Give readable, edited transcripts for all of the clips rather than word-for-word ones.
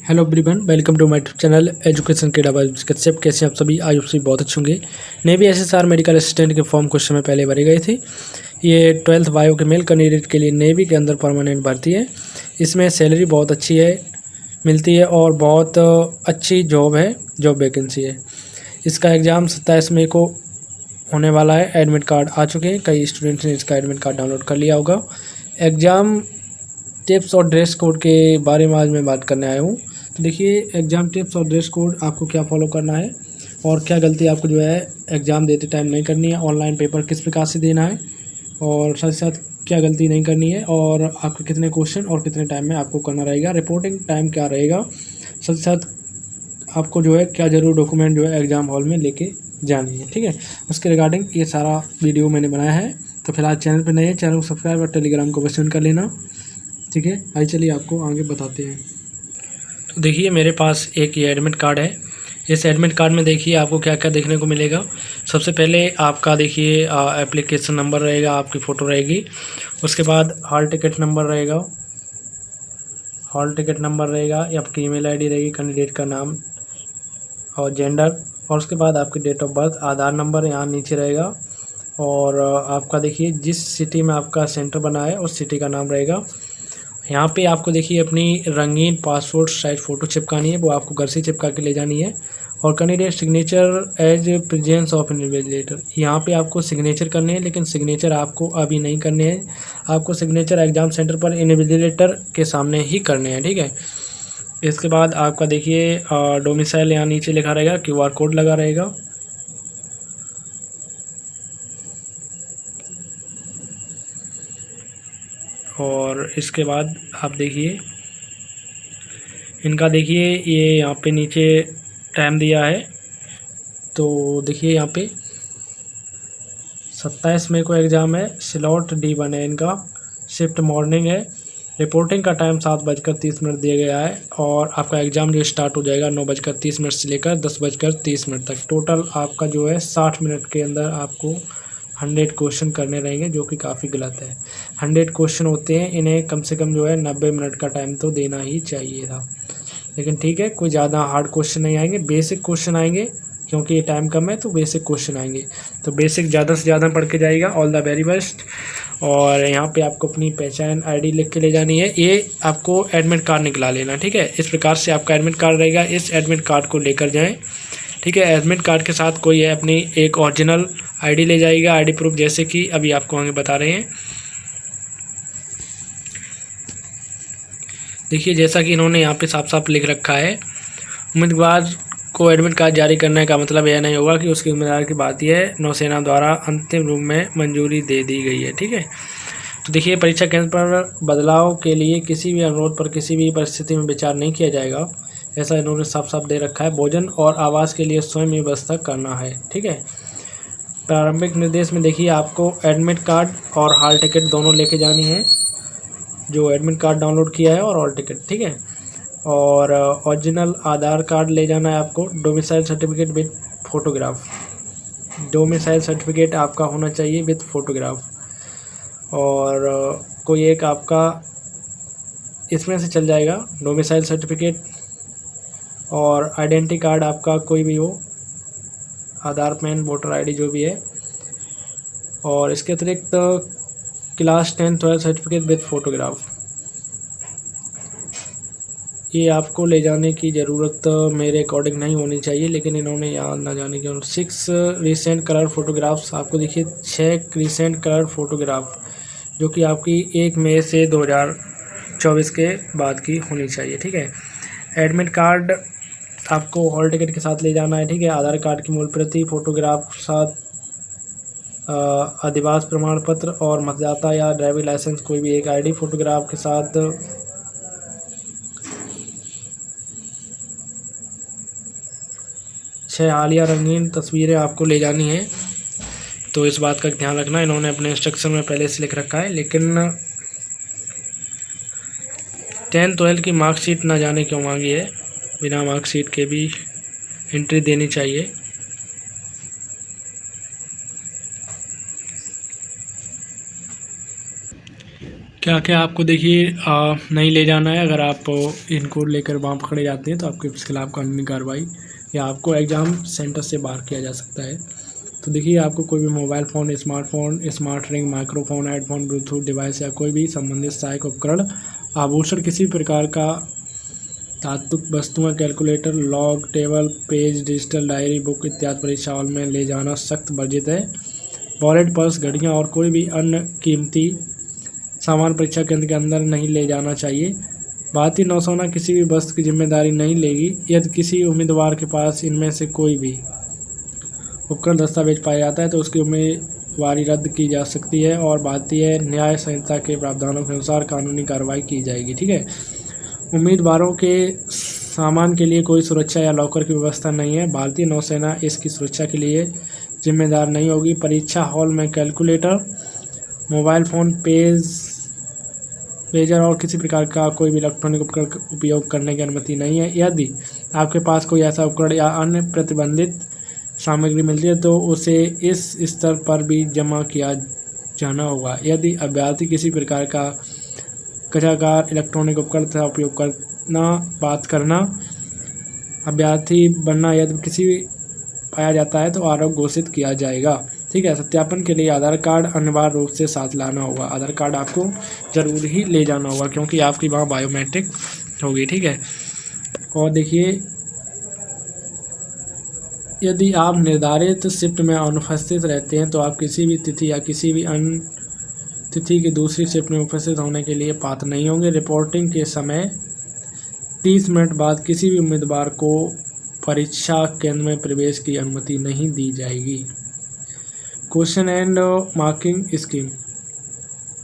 Hello everyone, welcome to my YouTube channel education केडा by Kashyap. कैसे हैं आप सभी? आज आप सभी बहुत अच्छे होंगे। नेवी एसएसआर मेडिकल असिस्टेंट के फॉर्म कुछ समय पहले भरे गए थे। ये 12th बायो के मेल कैंडिडेट के लिए नेवी के अंदर परमानेंट भर्ती है। इसमें सैलरी बहुत अच्छी है मिलती है और बहुत अच्छी जॉब है, जॉब वैकेंसी है। इसका एग्ज़ाम 27 मई को होने वाला है। एडमिट कार्ड आ चुके हैं, कई स्टूडेंट्स ने इसका एडमिट कार्ड डाउनलोड कर लिया होगा। एग्ज़ाम टिप्स और ड्रेस कोड के बारे में आज मैं बात करने आया हूँ। तो देखिए, एग्ज़ाम टिप्स और ड्रेस कोड आपको क्या फॉलो करना है और क्या गलती आपको जो है एग्ज़ाम देते टाइम नहीं करनी है, ऑनलाइन पेपर किस प्रकार से देना है और साथ ही साथ क्या गलती नहीं करनी है, और आपके कितने क्वेश्चन और कितने टाइम में आपको करना रहेगा, रिपोर्टिंग टाइम क्या रहेगा, साथ ही साथ आपको जो है क्या ज़रूर डॉक्यूमेंट जो है एग्ज़ाम हॉल में लेके जानी है। ठीक है, उसके रिगार्डिंग ये सारा वीडियो मैंने बनाया है। तो फिलहाल चैनल पर नए हैं, चैनल को सब्सक्राइब और टेलीग्राम को पसंद कर लेना। ठीक है, आइए चलिए आपको आगे बताते हैं। तो देखिए, मेरे पास एक ये एडमिट कार्ड है। इस एडमिट कार्ड में देखिए आपको क्या क्या देखने को मिलेगा। सबसे पहले आपका देखिए एप्लीकेशन नंबर रहेगा, आपकी फ़ोटो रहेगी। उसके बाद हॉल टिकट नंबर रहेगा, आपकी ईमेल आईडी रहेगी, कैंडिडेट का नाम और जेंडर, और उसके बाद आपकी date of birth, Aadhaar number यहाँ नीचे रहेगा। और आपका देखिए जिस सिटी में आपका सेंटर बना है उस सिटी का नाम रहेगा। यहाँ पे आपको देखिए अपनी रंगीन पासपोर्ट साइज फ़ोटो चिपकानी है, वो आपको घर से चिपका के ले जानी है। और candidate signature as presence of invigilator, यहाँ पे आपको सिग्नेचर करने हैं, लेकिन सिग्नेचर आपको अभी नहीं करने हैं। आपको सिग्नेचर एग्ज़ाम सेंटर पर इन्विजिलेटर के सामने ही करने हैं। ठीक है, इसके बाद आपका देखिए डोमिसाइल यहाँ नीचे लिखा रहेगा, QR कोड लगा रहेगा। और इसके बाद आप देखिए इनका, देखिए ये यहाँ पे नीचे टाइम दिया है। तो देखिए यहाँ पे 27 मई को एग्ज़ाम है, स्लॉट D1 है इनका, शिफ्ट मॉर्निंग है, रिपोर्टिंग का टाइम 7:30 दिया गया है। और आपका एग्ज़ाम जो स्टार्ट हो जाएगा 9:30 से लेकर 10:30 तक। टोटल आपका जो है 60 मिनट के अंदर आपको 100 क्वेश्चन करने रहेंगे, जो कि काफ़ी गलत है। 100 क्वेश्चन होते हैं, इन्हें कम से कम जो है 90 मिनट का टाइम तो देना ही चाहिए था। लेकिन ठीक है, कोई ज़्यादा हार्ड क्वेश्चन नहीं आएंगे, बेसिक क्वेश्चन आएंगे, क्योंकि ये टाइम कम है तो बेसिक क्वेश्चन आएंगे। तो बेसिक ज़्यादा से ज़्यादा पढ़ के जाएगा। All the very best. और यहाँ पे आपको अपनी पहचान ID लिख के ले जानी है। ये आपको एडमिट कार्ड निकला लेना। ठीक है, इस प्रकार से आपका एडमिट कार्ड रहेगा, इस एडमिट कार्ड को लेकर जाएँ। ठीक है, एडमिट कार्ड के साथ कोई है अपनी एक ओरिजिनल ID ले जाएगा, ID प्रूफ, जैसे कि अभी आपको आगे बता रहे हैं। देखिए, जैसा कि इन्होंने यहाँ पे साफ साफ लिख रखा है, उम्मीदवार को एडमिट कार्ड जारी करने का मतलब यह नहीं होगा कि उसकी उम्मीदवार की बात यह नौसेना द्वारा अंतिम रूप में मंजूरी दे दी गई है। ठीक है, तो देखिए, परीक्षा केंद्र पर बदलाव के लिए किसी भी अनुरोध पर किसी भी परिस्थिति में विचार नहीं किया जाएगा, ऐसा इन्होंने साफ साफ दे रखा है। भोजन और आवास के लिए स्वयं ही व्यवस्था करना है। ठीक है, प्रारंभिक निर्देश में देखिए आपको एडमिट कार्ड और हॉल टिकट दोनों लेके जानी है, जो एडमिट कार्ड डाउनलोड किया है और हॉल टिकट। ठीक है, और ओरिजिनल आधार कार्ड ले जाना है आपको, domicile certificate with photograph, domicile certificate आपका होना चाहिए विद फोटोग्राफ। और कोई एक आपका इसमें से चल जाएगा, डोमिसाइल सर्टिफिकेट और आइडेंटिटी कार्ड आपका कोई भी हो, आधार, पैन, वोटर ID जो भी है। और इसके अतिरिक्त क्लास 10 12 सर्टिफिकेट विद फोटोग्राफ, ये आपको ले जाने की ज़रूरत मेरे अकॉर्डिंग नहीं होनी चाहिए, लेकिन इन्होंने यहाँ ना जाने की। 6 रिसेंट कलर फोटोग्राफ्स, आपको देखिए 6 रिसेंट कलर फोटोग्राफ, जो कि आपकी 1 मई से 2024 के बाद की होनी चाहिए। ठीक है, एडमिट कार्ड आपको हॉल टिकट के साथ ले जाना है। ठीक है, आधार कार्ड की मूल प्रति, फोटोग्राफ साथ अधिवास प्रमाण पत्र और मतदाता या ड्राइविंग लाइसेंस कोई भी एक ID फोटोग्राफ के साथ 6 हालिया रंगीन तस्वीरें आपको ले जानी है। तो इस बात का ध्यान रखना, इन्होंने अपने इंस्ट्रक्शन में पहले से लिख रखा है, लेकिन 10th 12th की मार्कशीट ना जाने क्यों मांगी है, बिना मार्कशीट के भी एंट्री देनी चाहिए। क्या क्या आपको देखिए नहीं ले जाना है। अगर आप इनको लेकर वहाँ पकड़े जाते हैं तो आपके खिलाफ कानूनी कार्रवाई या आपको एग्ज़ाम सेंटर से बाहर किया जा सकता है। तो देखिए आपको कोई भी mobile phone, smartphone, smart ring, microphone, headphone, Bluetooth device या कोई भी संबंधित सहायक उपकरण, आभूषण, किसी प्रकार का धातुक वस्तुएं, calculator, log, table, page, digital diary, book इत्यादि परीक्षा हॉल में ले जाना सख्त वर्जित है। वॉलेट, पर्स, घड़ियाँ और कोई भी अन्य कीमती सामान परीक्षा केंद्र के अंदर नहीं ले जाना चाहिए। भारतीय नौसेना किसी भी वस्तु की जिम्मेदारी नहीं लेगी यदि किसी उम्मीदवार के पास इनमें से कोई भी उपकरण दस्तावेज पाया जाता है तो उसकी उम्मीदवारी रद्द की जा सकती है और भारतीय न्याय संहिता के प्रावधानों के अनुसार कानूनी कार्रवाई की जाएगी। ठीक है। उम्मीदवारों के सामान के लिए कोई सुरक्षा या लॉकर की व्यवस्था नहीं है। भारतीय नौसेना इसकी सुरक्षा के लिए जिम्मेदार नहीं होगी। परीक्षा हॉल में कैलकुलेटर, मोबाइल फ़ोन, पेजर और किसी प्रकार का कोई भी इलेक्ट्रॉनिक उपकरण उपयोग करने की अनुमति नहीं है। यदि आपके पास कोई ऐसा उपकरण या अन्य प्रतिबंधित सामग्री मिलती है तो उसे इस स्तर पर भी जमा किया जाना होगा। यदि अभ्यर्थी किसी प्रकार का कचाकार इलेक्ट्रॉनिक उपकरण का उपयोग करना, बात करना, अभ्यर्थी बनना यदि किसी पाया जाता है तो आरोप घोषित किया जाएगा। ठीक है। सत्यापन के लिए आधार कार्ड अनिवार्य रूप से साथ लाना होगा। आधार कार्ड आपको ज़रूर ही ले जाना होगा क्योंकि आपकी वहाँ बायोमेट्रिक होगी। ठीक है। और देखिए यदि आप निर्धारित शिफ्ट में अनुपस्थित रहते हैं तो आप किसी भी तिथि या किसी भी अन्य तिथि की दूसरी शिफ्ट में उपस्थित होने के लिए पात्र नहीं होंगे। रिपोर्टिंग के समय 30 मिनट बाद किसी भी उम्मीदवार को परीक्षा केंद्र में प्रवेश की अनुमति नहीं दी जाएगी। क्वेश्चन एंड मार्किंग स्कीम,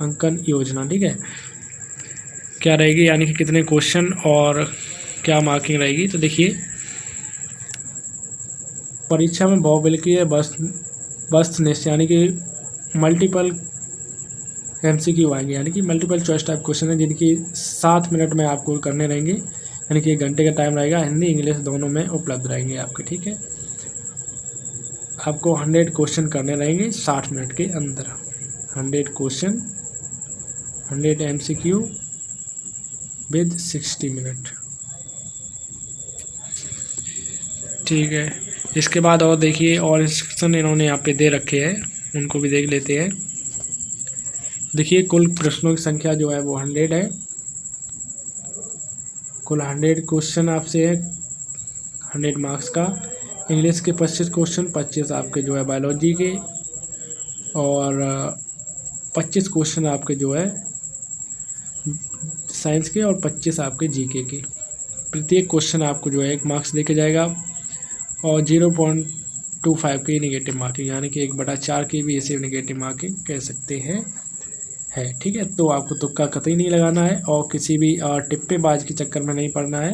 अंकन योजना। ठीक है। क्या रहेगी यानी कि कितने क्वेश्चन और क्या मार्किंग रहेगी। तो देखिए परीक्षा में बहुविकल्पीय वस्तुनिष्ठ यानी कि मल्टीपल MCQ आएंगे यानी कि मल्टीपल चॉइस टाइप क्वेश्चन है जिनकी 7 मिनट में आपको करने रहेंगे यानी कि 1 घंटे का टाइम रहेगा। हिंदी इंग्लिश दोनों में उपलब्ध रहेंगे आपके। ठीक है। आपको 100 क्वेश्चन करने रहेंगे 60 मिनट के अंदर। 100 क्वेश्चन, 100 MCQ विद 60 मिनट। ठीक है। इसके बाद और देखिए और इंस्ट्रक्शन इन्होंने यहाँ पे दे रखे हैं, उनको भी देख लेते हैं। देखिए कुल प्रश्नों की संख्या जो है वो 100 है। कुल 100 क्वेश्चन आपसे है 100 मार्क्स का। इंग्लिश के 25 क्वेश्चन, 25 आपके जो है बायोलॉजी के और 25 क्वेश्चन आपके जो है साइंस के और 25 आपके जीके के। प्रत्येक क्वेश्चन आपको जो है 1 मार्क्स देके जाएगा और 0.25 की नेगेटिव मार्किंग यानी कि 1/4 की भी इसे नेगेटिव मार्किंग कह सकते हैं है। ठीक है। तो आपको तुक्का कतई नहीं लगाना है और किसी भी टिप्पेबाज के चक्कर में नहीं पड़ना है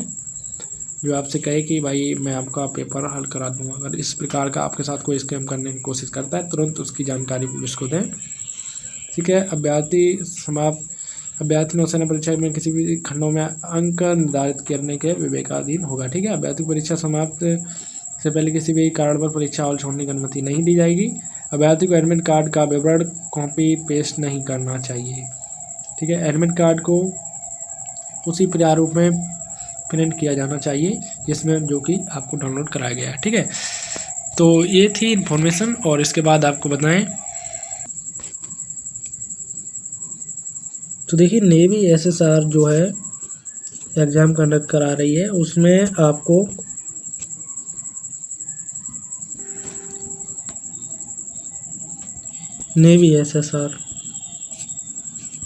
जो आपसे कहे कि भाई मैं आपका पेपर हल करा दूंगा। अगर इस प्रकार का आपके साथ कोई स्कैम करने की कोशिश करता है तुरंत उसकी जानकारी पुलिस को दें। ठीक है। अभ्यर्थी नौसेना परीक्षा में किसी भी खंडों में अंक निर्धारित करने के विवेकाधीन होगा। ठीक है। अभ्यर्थी परीक्षा समाप्त से पहले किसी भी कारण पर परीक्षा हॉल छोड़ने की अनुमति नहीं दी जाएगी। अभ्यर्थी को एडमिट कार्ड का विवरण कॉपी पेस्ट नहीं करना चाहिए। ठीक है। एडमिट कार्ड को उसी प्रारूप में प्रिंट किया जाना चाहिए जिसमें जो कि आपको डाउनलोड कराया गया है। ठीक है। तो ये थी इन्फॉर्मेशन और इसके बाद आपको बताएं तो देखिए नेवी SSR जो है एग्ज़ाम कंडक्ट करा रही है उसमें आपको नेवी SSR,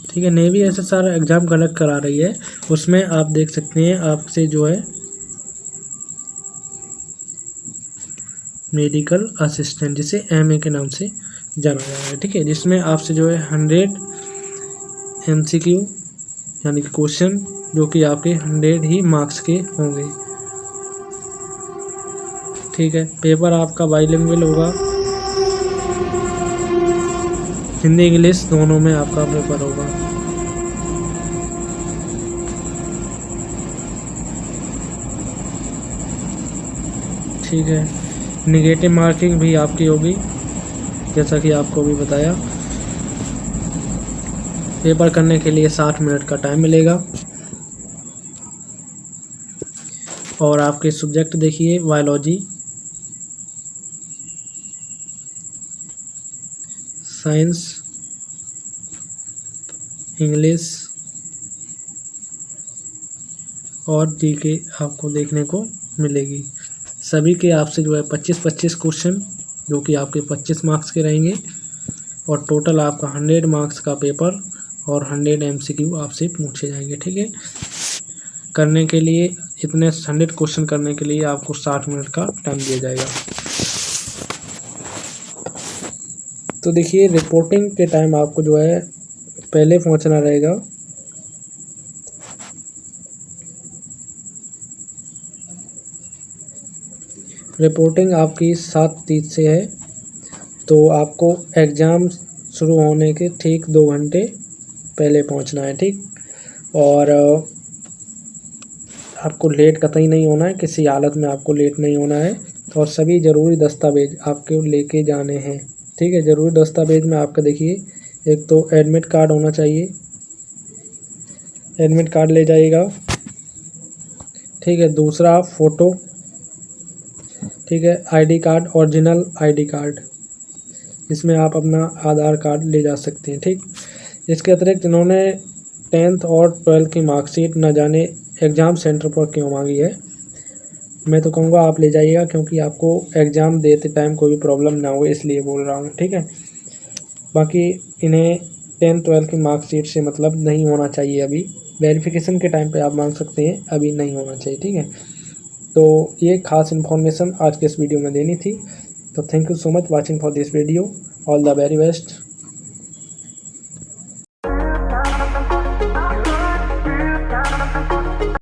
ठीक है, नेवी SSR एग्ज़ाम कंडक्ट करा रही है। उसमें आप देख सकते हैं आपसे जो है मेडिकल असिस्टेंट जिसे MA के नाम से जाना जा रहा है। ठीक है। जिसमें आपसे जो है 100 MCQ यानी कि क्वेश्चन जो कि आपके 100 ही मार्क्स के होंगे। ठीक है। पेपर आपका बाइलिंगुअल होगा, हिंदी इंग्लिश दोनों में आपका पेपर होगा। ठीक है। नेगेटिव मार्किंग भी आपकी होगी जैसा कि आपको भी बताया। पेपर करने के लिए 60 मिनट का टाइम मिलेगा। और आपके सब्जेक्ट देखिए बायोलॉजी, साइंस, इंग्लिश और जीके आपको देखने को मिलेगी। सभी के आपसे जो है 25-25 क्वेश्चन, जो कि आपके 25 मार्क्स के रहेंगे और टोटल आपका 100 मार्क्स का पेपर और 100 MCQ आपसे पूछे जाएंगे। ठीक है, करने के लिए इतने 100 क्वेश्चन करने के लिए आपको 60 मिनट का टाइम दिया जाएगा। तो देखिए, रिपोर्टिंग के टाइम आपको जो है पहले पहुंचना रहेगा। रिपोर्टिंग आपकी 7:30 से है, तो आपको एग्ज़ाम शुरू होने के ठीक 2 घंटे पहले पहुंचना है। ठीक, और आपको लेट कतई नहीं होना है, किसी हालत में आपको लेट नहीं होना है। और सभी ज़रूरी दस्तावेज आपको लेके जाने हैं। ठीक है, ज़रूरी दस्तावेज में आपका देखिए, एक तो एडमिट कार्ड होना चाहिए, एडमिट कार्ड ले जाइएगा। ठीक है, दूसरा फ़ोटो, ठीक है, ID card, original ID card, इसमें आप अपना आधार कार्ड ले जा सकते हैं। ठीक, इसके अतिरिक्त इन्होंने 10th और 12th की मार्कशीट न जाने एग्ज़ाम सेंटर पर क्यों मांगी है, मैं तो कहूँगा आप ले जाइएगा, क्योंकि आपको एग्ज़ाम देते टाइम कोई भी प्रॉब्लम ना हो, इसलिए बोल रहा हूँ। ठीक है, बाकी इन्हें 10th 12th की मार्कशीट से मतलब नहीं होना चाहिए। अभी वेरिफिकेशन के टाइम पे आप मांग सकते हैं, अभी नहीं होना चाहिए। ठीक है, तो ये खास इन्फॉर्मेशन आज के इस वीडियो में देनी थी। तो thank you so much watching for this video. All the very best.